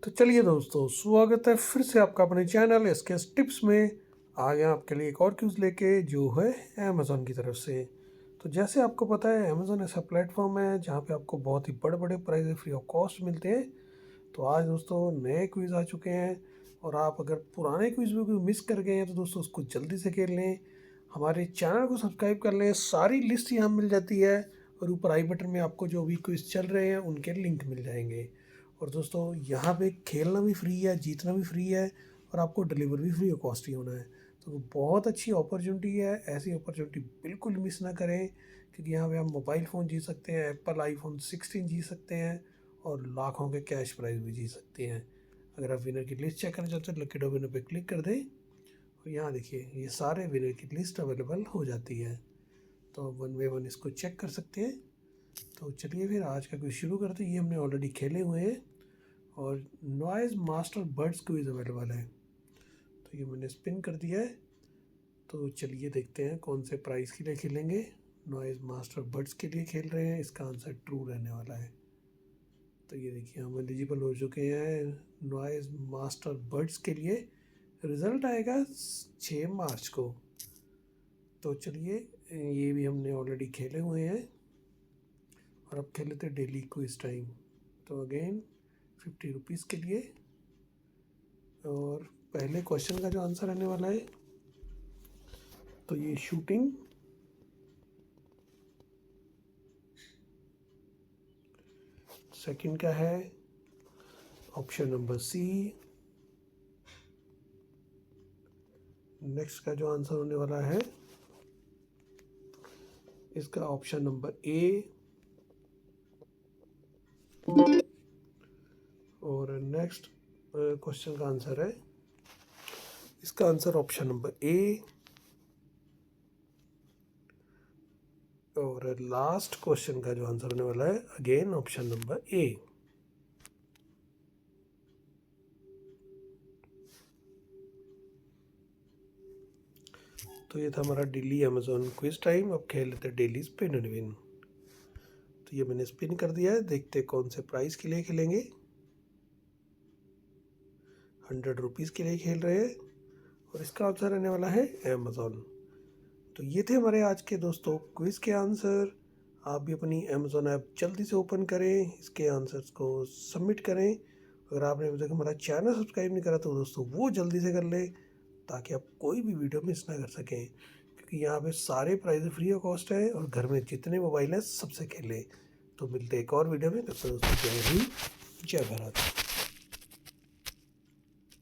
तो चलिए दोस्तों, स्वागत है फिर से आपका अपने चैनल एसकेएस टिप्स में। आ गए आपके लिए एक और क्यूज़ लेके, जो है अमेज़ॉन की तरफ से। तो जैसे आपको पता है, अमेज़ॉन ऐसा प्लेटफॉर्म है जहाँ पे आपको बहुत ही बड़े बड़े प्राइस फ्री ऑफ कॉस्ट मिलते हैं। तो आज दोस्तों नए क्विज़ आ चुके हैं, और आप अगर पुराने क्विज़ भी कोई मिस कर गए हैं तो दोस्तों उसको जल्दी से खेल लें। हमारे चैनल को सब्सक्राइब कर लें, सारी लिस्ट यहाँ मिल जाती है, और ऊपर आई बटन में आपको जो भी क्विज़ चल रहे हैं उनके लिंक मिल जाएंगे। और दोस्तों यहाँ पे खेलना भी फ्री है, जीतना भी फ्री है, और आपको डिलीवर भी फ्री ऑफ कॉस्ट ही होना है। तो बहुत अच्छी अपॉर्चुनिटी है, ऐसी अपॉर्चुनिटी बिल्कुल मिस ना करें, क्योंकि यहाँ पे आप मोबाइल फ़ोन जीत सकते हैं, एप्पल आईफोन 16 जीत सकते हैं, और लाखों के कैश प्राइज़ भी जीत सकते हैं। अगर आप विनर की लिस्ट चेक करना चाहते हैं, लकी ड्रॉ विनर पे क्लिक कर दें, और यहाँ देखिए ये सारे विनर की लिस्ट अवेलेबल हो जाती है। तो आप 1 बाय 1 इसको चेक कर सकते हैं। तो चलिए फिर आज का क्विज शुरू करते हैं। ये हमने ऑलरेडी खेले हुए हैं, और noise master buds quiz available है। तो ये मैंने स्पिन कर दिया है। तो चलिए देखते हैं कौन से प्राइस के लिए खेलेंगे। नॉइज़ मास्टर बड्स के लिए खेल रहे हैं, इसका आंसर ट्रू रहने वाला है। तो ये देखिए हम एलिजिबल हो चुके हैं नॉइज़ मास्टर बड्स के लिए। रिज़ल्ट आएगा 6 मार्च को। तो चलिए, ये भी हमने ऑलरेडी खेले हुए हैं, और अब खेले थे डेली क्विज टाइम। तो अगेन 50 रुपीज़ के लिए, और पहले क्वेश्चन का जो आंसर आने वाला है, तो ये शूटिंग। सेकंड का है ऑप्शन नंबर सी। नेक्स्ट का जो आंसर होने वाला है, इसका ऑप्शन नंबर ए। और नेक्स्ट क्वेश्चन का आंसर है, इसका आंसर ऑप्शन नंबर ए। और लास्ट क्वेश्चन का जो आंसर होने वाला है, अगेन ऑप्शन नंबर ए। तो ये था हमारा डेली अमेज़ॉन क्विज टाइम। अब खेल लेते हैं डेली स्पिन एंड विन। तो ये मैंने स्पिन कर दिया है, देखते हैं कौन से प्राइस के लिए खेलेंगे। 100 रुपीज़ के लिए खेल रहे हैं, और इसका आंसर रहने वाला है अमेज़ॉन। तो ये थे हमारे आज के दोस्तों क्विज़ के आंसर। आप भी अपनी अमेज़ॉन ऐप जल्दी से ओपन करें, इसके आंसर्स को सबमिट करें। अगर आपने अभी तक हमारा चैनल सब्सक्राइब नहीं करा तो दोस्तों वो जल्दी से कर लें, ताकि आप कोई भी वीडियो मिस ना कर सकें, क्योंकि यहाँ पे सारे प्राइस फ्री ऑफ कॉस्ट है, और घर में जितने मोबाइल हैं सबसे खेलें। तो मिलते हैं एक और वीडियो में। तब तक दोस्तों जय हिंद, जय भारत।